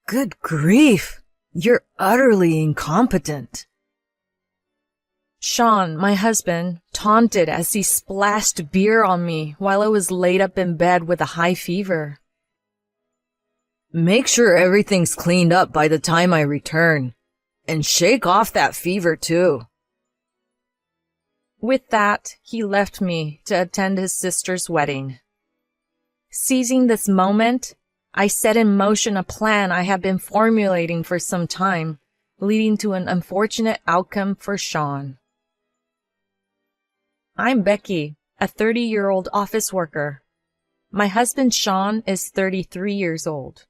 Good grief! You're utterly incompetent. Sean, my husband, taunted as he splashed beer on me while I was laid up in bed with a high fever. Make sure everything's cleaned up by the time I return. And shake off that fever, too. With that, he left me to attend his sister's wedding. Seizing this moment, I set in motion a plan I had been formulating for some time, leading to an unfortunate outcome for Sean. I'm Becky, a 30-year-old office worker. My husband Sean is 33 years old.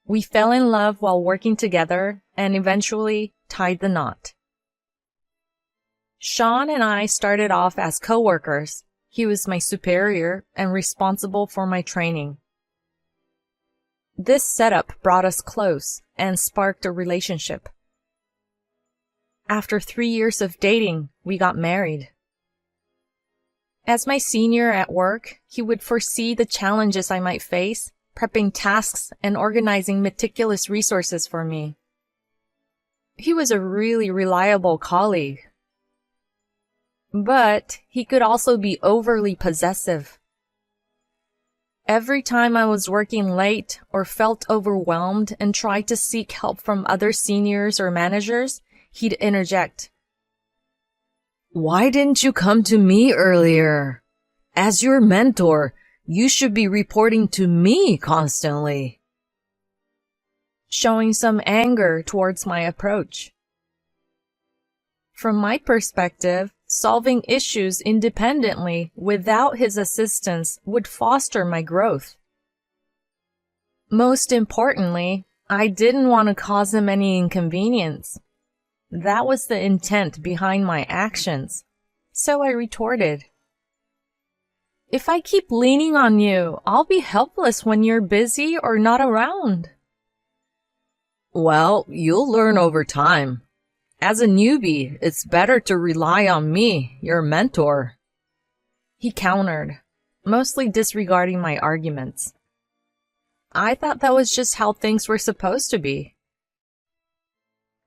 We fell in love while working together and eventually tied the knot. Sean and I started off as co-workers. He was my superior and responsible for my training. This setup brought us close and sparked a relationship. After 3 years of dating, we got married. As my senior at work, he would foresee the challenges I might face, prepping tasks and organizing meticulous resources for me. He was a really reliable colleague. But he could also be overly possessive. Every time I was working late or felt overwhelmed and tried to seek help from other seniors or managers, he'd interject. Why didn't you come to me earlier? As your mentor, you should be reporting to me constantly. Showing some anger towards my approach. From my perspective, solving issues independently without his assistance would foster my growth. Most importantly, I didn't want to cause him any inconvenience. That was the intent behind my actions. So I retorted, if I keep leaning on you, I'll be helpless when you're busy or not around. Well, you'll learn over time. As a newbie, it's better to rely on me, your mentor. He countered, mostly disregarding my arguments. I thought that was just how things were supposed to be.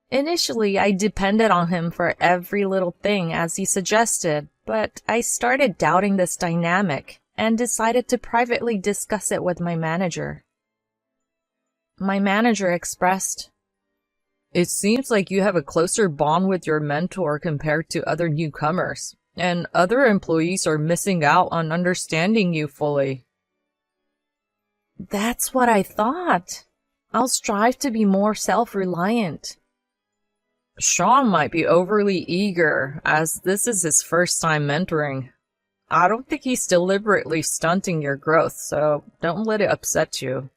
Initially, I depended on him for every little thing as he suggested, but I started doubting this dynamic and decided to privately discuss it with my manager. My manager expressed, It seems like you have a closer bond with your mentor compared to other newcomers, and other employees are missing out on understanding you fully. That's what I thought. I'll strive to be more self-reliant. Sean might be overly eager, as this is his first time mentoring. I don't think he's deliberately stunting your growth, so don't let it upset you.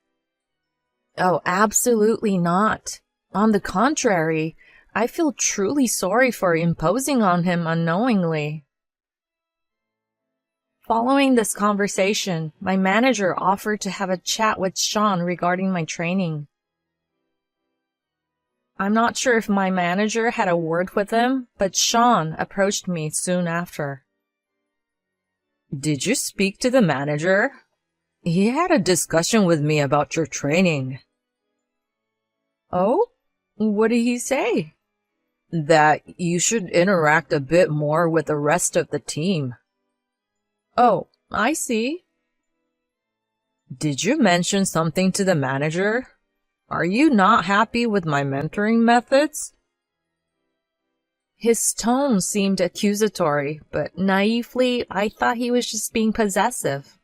Oh, absolutely not. On the contrary, I feel truly sorry for imposing on him unknowingly. Following this conversation, my manager offered to have a chat with Sean regarding my training. I'm not sure if my manager had a word with him, but Sean approached me soon after. Did you speak to the manager? He had a discussion with me about your training. Oh? What did he say? That you should interact a bit more with the rest of the team. Oh, I see. Did you mention something to the manager? Are you not happy with my mentoring methods? His tone seemed accusatory, but naively, I thought he was just being possessive.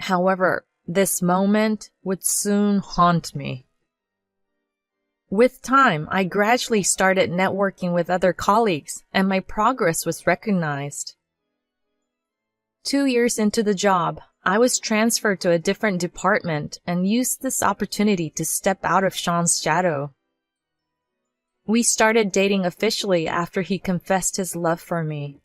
However, this moment would soon haunt me. With time, I gradually started networking with other colleagues, and my progress was recognized. 2 years into the job, I was transferred to a different department and used this opportunity to step out of Sean's shadow. We started dating officially after he confessed his love for me.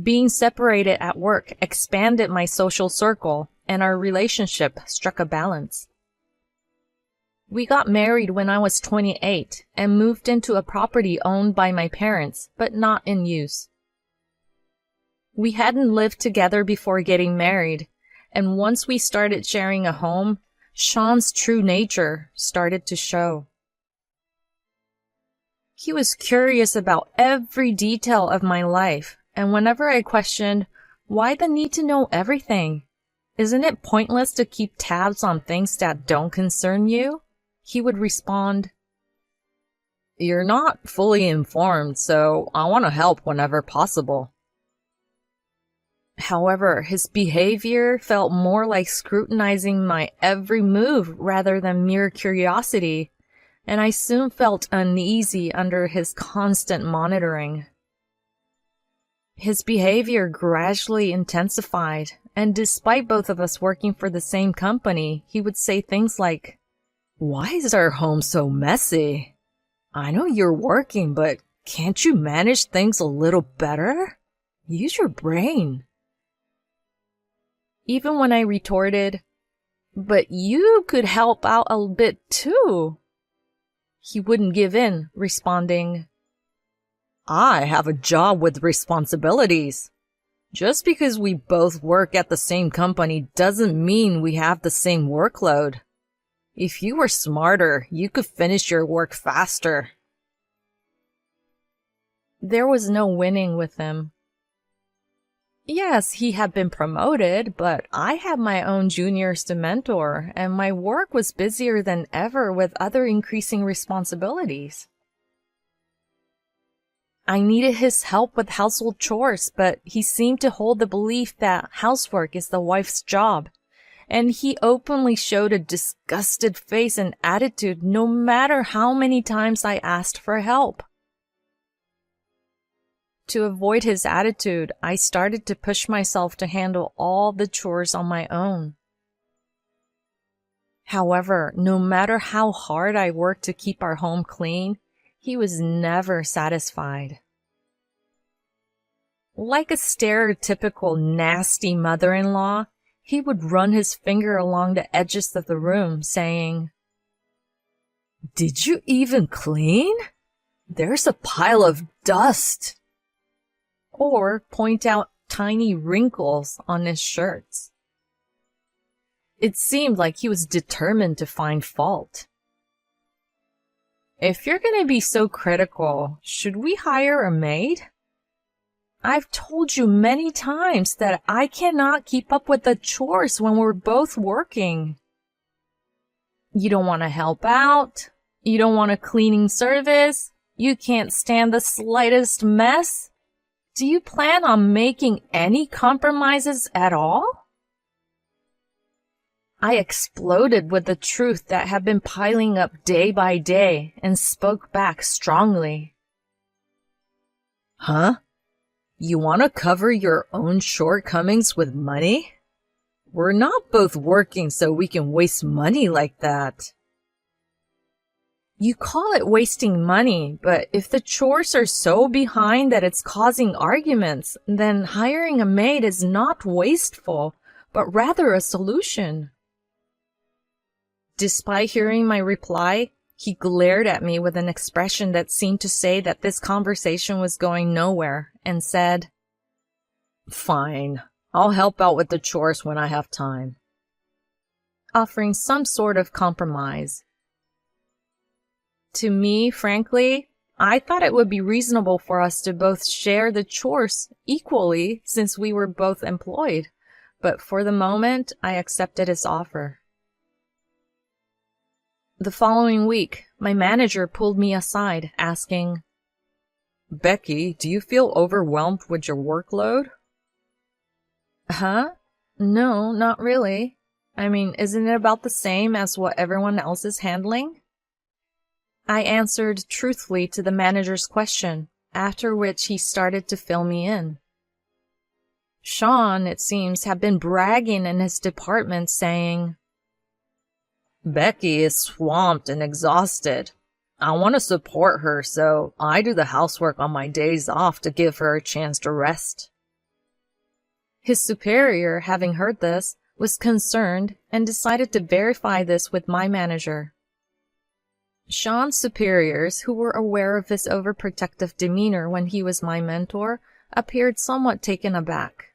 Being separated at work expanded my social circle, and our relationship struck a balance. We got married when I was 28 and moved into a property owned by my parents, but not in use. We hadn't lived together before getting married, And once we started sharing a home, Sean's true nature started to show. He was curious about every detail of my life, and whenever I questioned, why the need to know everything? Isn't it pointless to keep tabs on things that don't concern you? He would respond, "You're not fully informed, so I want to help whenever possible." However, his behavior felt more like scrutinizing my every move rather than mere curiosity, and I soon felt uneasy under his constant monitoring. His behavior gradually intensified, and despite both of us working for the same company, he would say things like, "Why is our home so messy? I know you're working, but can't you manage things a little better? Use your brain." Even when I retorted, "But you could help out a bit too," he wouldn't give in, responding, "I have a job with responsibilities. Just because we both work at the same company doesn't mean we have the same workload. If you were smarter, you could finish your work faster." There was no winning with him. Yes, he had been promoted, but I had my own juniors to mentor, and my work was busier than ever with other increasing responsibilities. I needed his help with household chores, but he seemed to hold the belief that housework is the wife's job, and he openly showed a disgusted face and attitude no matter how many times I asked for help. To avoid his attitude, I started to push myself to handle all the chores on my own. However, no matter how hard I worked to keep our home clean, he was never satisfied. Like a stereotypical nasty mother-in-law, he would run his finger along the edges of the room, saying, "Did you even clean? There's a pile of dust." Or point out tiny wrinkles on his shirts. It seemed like he was determined to find fault. "If you're going to be so critical, should we hire a maid? I've told you many times that I cannot keep up with the chores when we're both working. You don't want to help out? You don't want a cleaning service? You can't stand the slightest mess? Do you plan on making any compromises at all?" I exploded with the truth that had been piling up day by day and spoke back strongly. "Huh? You want to cover your own shortcomings with money? We're not both working so we can waste money like that." You call it wasting money, but if the chores are so behind that it's causing arguments, then hiring a maid is not wasteful, but rather a solution. Despite hearing my reply, he glared at me with an expression that seemed to say that this conversation was going nowhere, and said, "Fine, I'll help out with the chores when I have time," offering some sort of compromise. To me, frankly, I thought it would be reasonable for us to both share the chores equally since we were both employed, but for the moment, I accepted his offer. The following week, my manager pulled me aside, asking, "Becky, do you feel overwhelmed with your workload?" "Huh? No, not really. I mean, isn't it about the same as what everyone else is handling?" I answered truthfully to the manager's question, after which he started to fill me in. Sean, it seems, had been bragging in his department, saying, "Becky is swamped and exhausted. I want to support her, so I do the housework on my days off to give her a chance to rest." His superior, having heard this, was concerned and decided to verify this with my manager. Sean's superiors, who were aware of his overprotective demeanor when he was my mentor, appeared somewhat taken aback.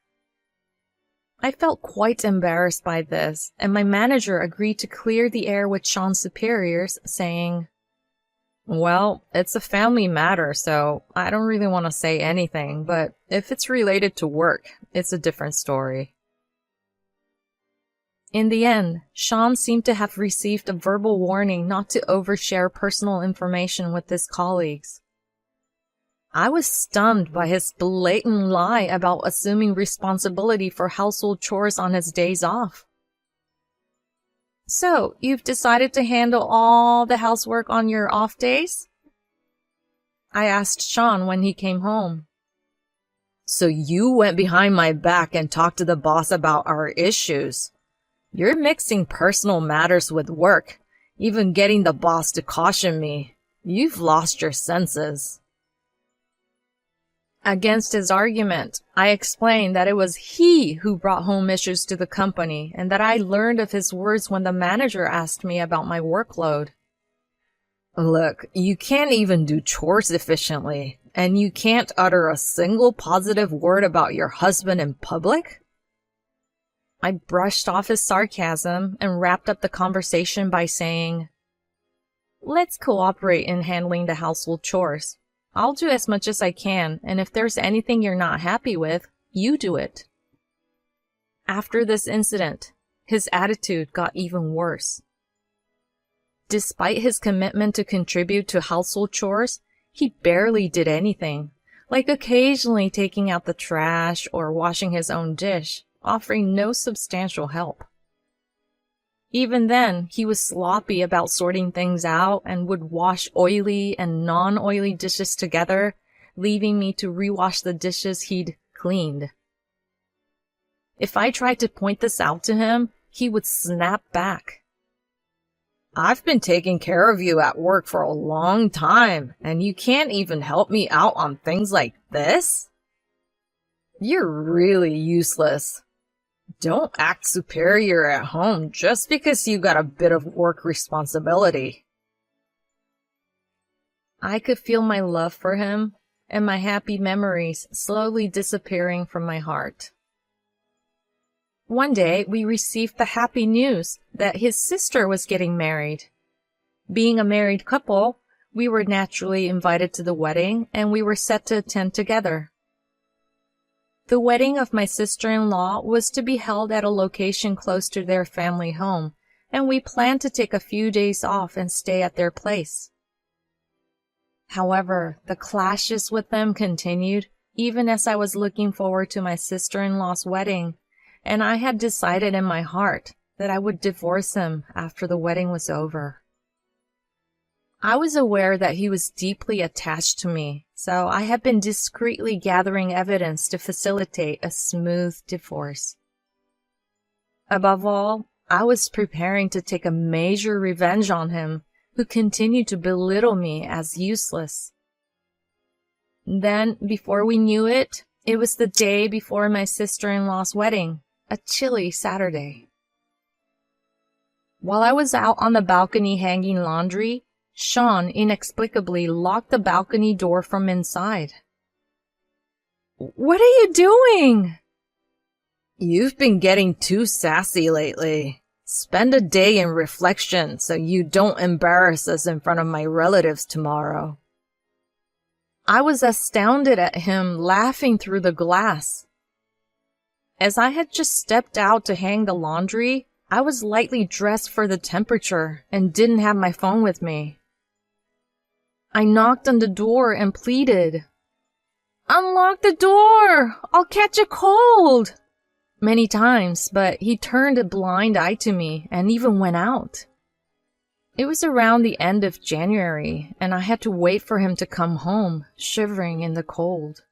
I felt quite embarrassed by this, and my manager agreed to clear the air with Sean's superiors, saying, "Well, it's a family matter, so I don't really want to say anything, but if it's related to work, it's a different story." In the end, Sean seemed to have received a verbal warning not to overshare personal information with his colleagues. I was stunned by his blatant lie about assuming responsibility for household chores on his days off. "So, you've decided to handle all the housework on your off days?" I asked Sean when he came home. "So you went behind my back and talked to the boss about our issues? You're mixing personal matters with work, even getting the boss to caution me. You've lost your senses." Against his argument, I explained that it was he who brought home issues to the company and that I learned of his words when the manager asked me about my workload. "Look, you can't even do chores efficiently, and you can't utter a single positive word about your husband in public?" I brushed off his sarcasm and wrapped up the conversation by saying, "Let's cooperate in handling the household chores. I'll do as much as I can, and if there's anything you're not happy with, you do it." After this incident, his attitude got even worse. Despite his commitment to contribute to household chores, he barely did anything, like occasionally taking out the trash or washing his own dish, offering no substantial help. Even then, he was sloppy about sorting things out and would wash oily and non-oily dishes together, leaving me to rewash the dishes he'd cleaned. If I tried to point this out to him, he would snap back. "I've been taking care of you at work for a long time, and you can't even help me out on things like this? You're really useless. Don't act superior at home just because you got a bit of work responsibility." I could feel my love for him and my happy memories slowly disappearing from my heart. One day, we received the happy news that his sister was getting married. Being a married couple, we were naturally invited to the wedding, and we were set to attend together. The wedding of my sister-in-law was to be held at a location close to their family home, and we planned to take a few days off and stay at their place. However, the clashes with them continued even as I was looking forward to my sister-in-law's wedding, and I had decided in my heart that I would divorce him after the wedding was over. I was aware that he was deeply attached to me, so I had been discreetly gathering evidence to facilitate a smooth divorce. Above all, I was preparing to take a major revenge on him, who continued to belittle me as useless. Then, before we knew it, it was the day before my sister-in-law's wedding, a chilly Saturday. While I was out on the balcony hanging laundry, Sean inexplicably locked the balcony door from inside. "What are you doing?" "You've been getting too sassy lately. Spend a day in reflection so you don't embarrass us in front of my relatives tomorrow." I was astounded at him laughing through the glass. As I had just stepped out to hang the laundry, I was lightly dressed for the temperature and didn't have my phone with me. I knocked on the door and pleaded, "Unlock the door! I'll catch a cold!" many times, but he turned a blind eye to me and even went out. It was around the end of January, and I had to wait for him to come home, shivering in the cold.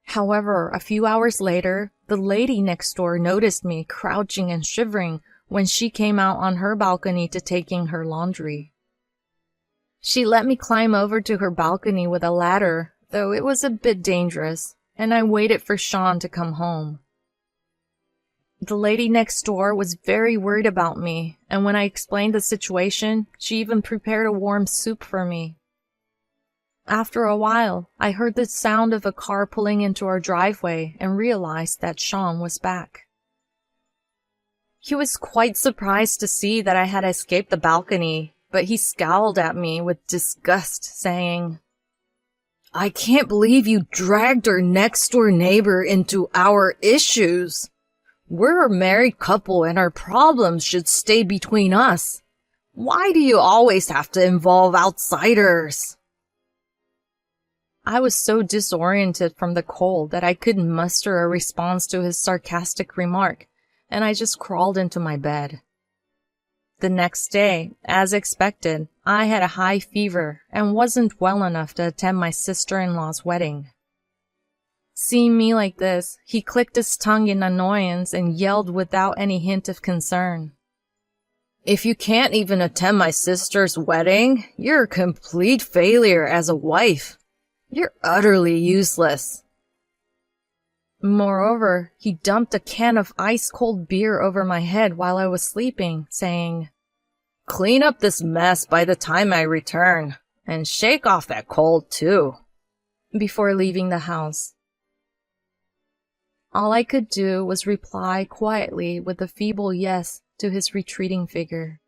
However, a few hours later, the lady next door noticed me crouching and shivering when she came out on her balcony to taking her laundry. She let me climb over to her balcony with a ladder, though it was a bit dangerous, and I waited for Sean to come home. The lady next door was very worried about me, and when I explained the situation, she even prepared a warm soup for me. After a while, I heard the sound of a car pulling into our driveway and realized that Sean was back. He was quite surprised to see that I had escaped the balcony, but he scowled at me with disgust, saying, "I can't believe you dragged our next-door neighbor into our issues. We're a married couple and our problems should stay between us. Why do you always have to involve outsiders?" I was so disoriented from the cold that I couldn't muster a response to his sarcastic remark, and I just crawled into my bed. The next day, as expected, I had a high fever and wasn't well enough to attend my sister-in-law's wedding. Seeing me like this, he clicked his tongue in annoyance and yelled without any hint of concern, "If you can't even attend my sister's wedding, you're a complete failure as a wife. You're utterly useless." Moreover, he dumped a can of ice-cold beer over my head while I was sleeping, saying, "Clean up this mess by the time I return, and shake off that cold too," before leaving the house. All I could do was reply quietly with a feeble yes to his retreating figure.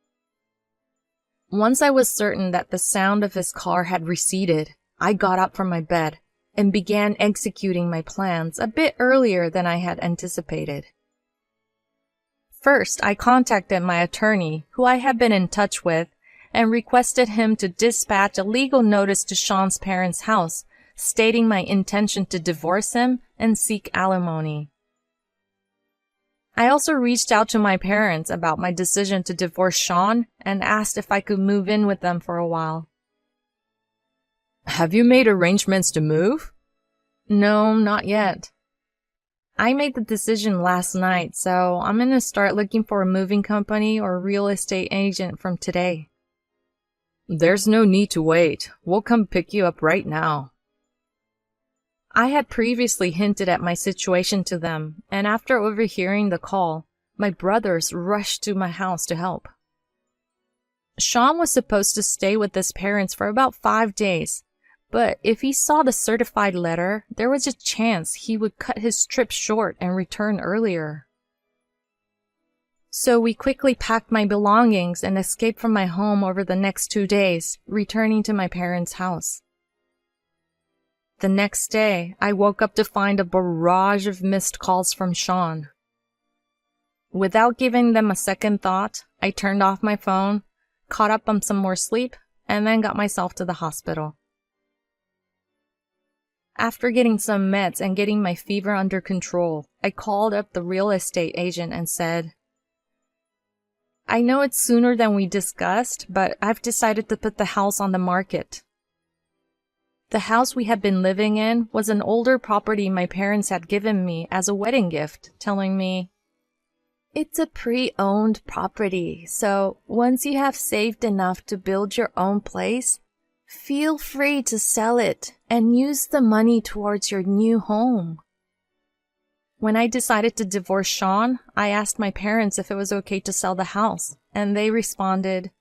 Once I was certain that the sound of his car had receded, I got up from my bed and began executing my plans a bit earlier than I had anticipated. First, I contacted my attorney, who I had been in touch with, and requested him to dispatch a legal notice to Sean's parents' house, stating my intention to divorce him and seek alimony. I also reached out to my parents about my decision to divorce Sean and asked if I could move in with them for a while. "Have you made arrangements to move?" "No, not yet. I made the decision last night, so I'm going to start looking for a moving company or real estate agent from today." "There's no need to wait. We'll come pick you up right now." I had previously hinted at my situation to them, and after overhearing the call, my brothers rushed to my house to help. Sean was supposed to stay with his parents for about 5 days, but if he saw the certified letter, there was a chance he would cut his trip short and return earlier. So we quickly packed my belongings and escaped from my home over the next 2 days, returning to my parents' house. The next day, I woke up to find a barrage of missed calls from Sean. Without giving them a second thought, I turned off my phone, caught up on some more sleep, and then got myself to the hospital. After getting some meds and getting my fever under control, I called up the real estate agent and said, "I know it's sooner than we discussed, but I've decided to put the house on the market." The house we had been living in was an older property my parents had given me as a wedding gift, telling me, "It's a pre-owned property, so once you have saved enough to build your own place, feel free to sell it and use the money towards your new home." When I decided to divorce Sean, I asked my parents if it was okay to sell the house, and they responded,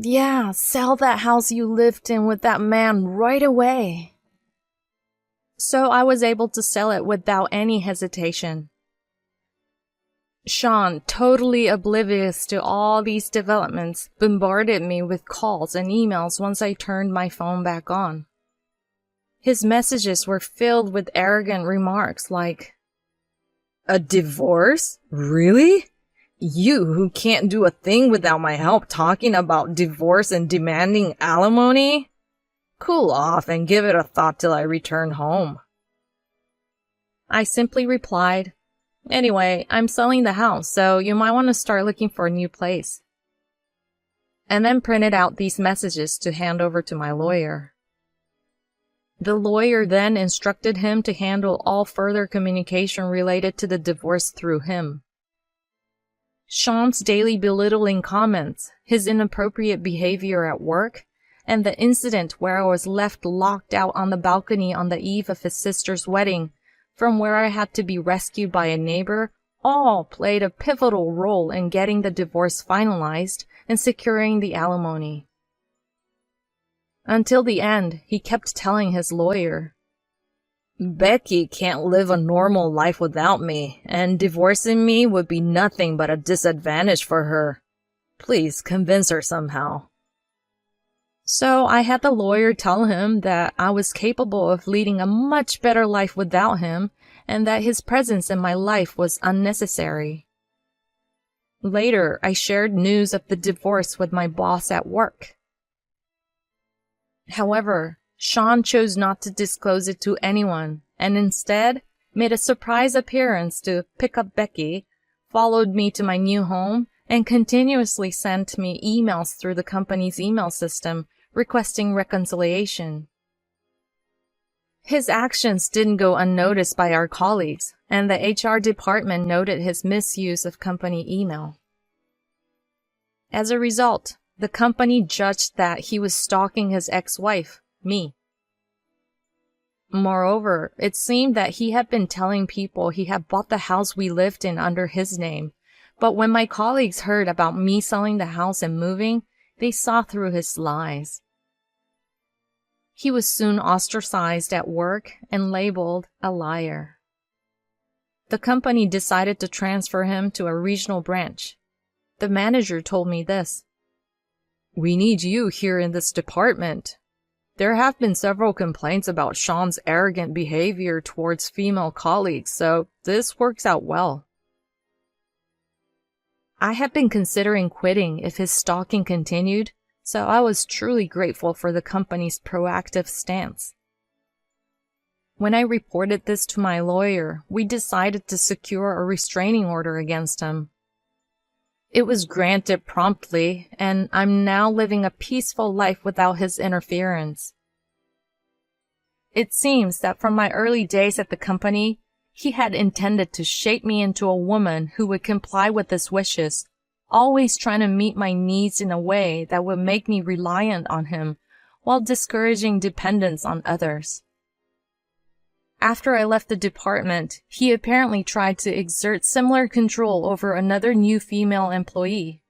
"Yeah, sell that house you lived in with that man right away." So I was able to sell it without any hesitation. Sean, totally oblivious to all these developments, bombarded me with calls and emails once I turned my phone back on. His messages were filled with arrogant remarks like, "A divorce? Really? You who can't do a thing without my help talking about divorce and demanding alimony? Cool off and give it a thought till I return home." I simply replied, "Anyway, I'm selling the house, so you might want to start looking for a new place." And then printed out these messages to hand over to my lawyer. The lawyer then instructed him to handle all further communication related to the divorce through him. Sean's daily belittling comments, his inappropriate behavior at work, and the incident where I was left locked out on the balcony on the eve of his sister's wedding, from where I had to be rescued by a neighbor, all played a pivotal role in getting the divorce finalized and securing the alimony. Until the end, he kept telling his lawyer, Becky can't live a normal life without me, and divorcing me would be nothing but a disadvantage for her. Please convince her somehow. So I had the lawyer tell him that I was capable of leading a much better life without him, and that his presence in my life was unnecessary. Later, I shared news of the divorce with my boss at work. However, Sean chose not to disclose it to anyone, and instead made a surprise appearance to pick up Becky, followed me to my new home, and continuously sent me emails through the company's email system requesting reconciliation. His actions didn't go unnoticed by our colleagues, and the HR department noted his misuse of company email. As a result, the company judged that he was stalking his ex-wife, me. Moreover, it seemed that he had been telling people he had bought the house we lived in under his name, but when my colleagues heard about me selling the house and moving, they saw through his lies. He was soon ostracized at work and labeled a liar. The company decided to transfer him to a regional branch. The manager told me this: "We need you here in this department. There have been several complaints about Sean's arrogant behavior towards female colleagues, so this works out well." I had been considering quitting if his stalking continued, so I was truly grateful for the company's proactive stance. When I reported this to my lawyer, we decided to secure a restraining order against him. It was granted promptly, and I'm now living a peaceful life without his interference. It seems that from my early days at the company, he had intended to shape me into a woman who would comply with his wishes, always trying to meet my needs in a way that would make me reliant on him while discouraging dependence on others. After I left the department, he apparently tried to exert similar control over another new female employee.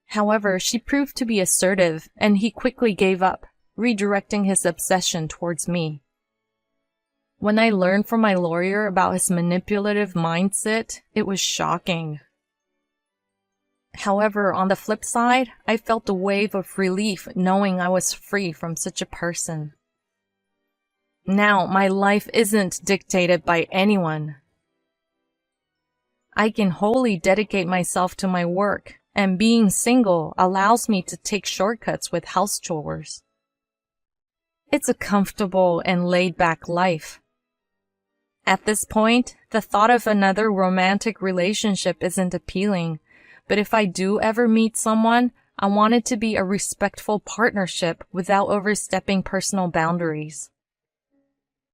However, she proved to be assertive, and he quickly gave up, redirecting his obsession towards me. When I learned from my lawyer about his manipulative mindset, it was shocking. However, on the flip side, I felt a wave of relief knowing I was free from such a person. Now, my life isn't dictated by anyone. I can wholly dedicate myself to my work, and being single allows me to take shortcuts with house chores. It's a comfortable and laid-back life. At this point, the thought of another romantic relationship isn't appealing, but if I do ever meet someone, I want it to be a respectful partnership without overstepping personal boundaries.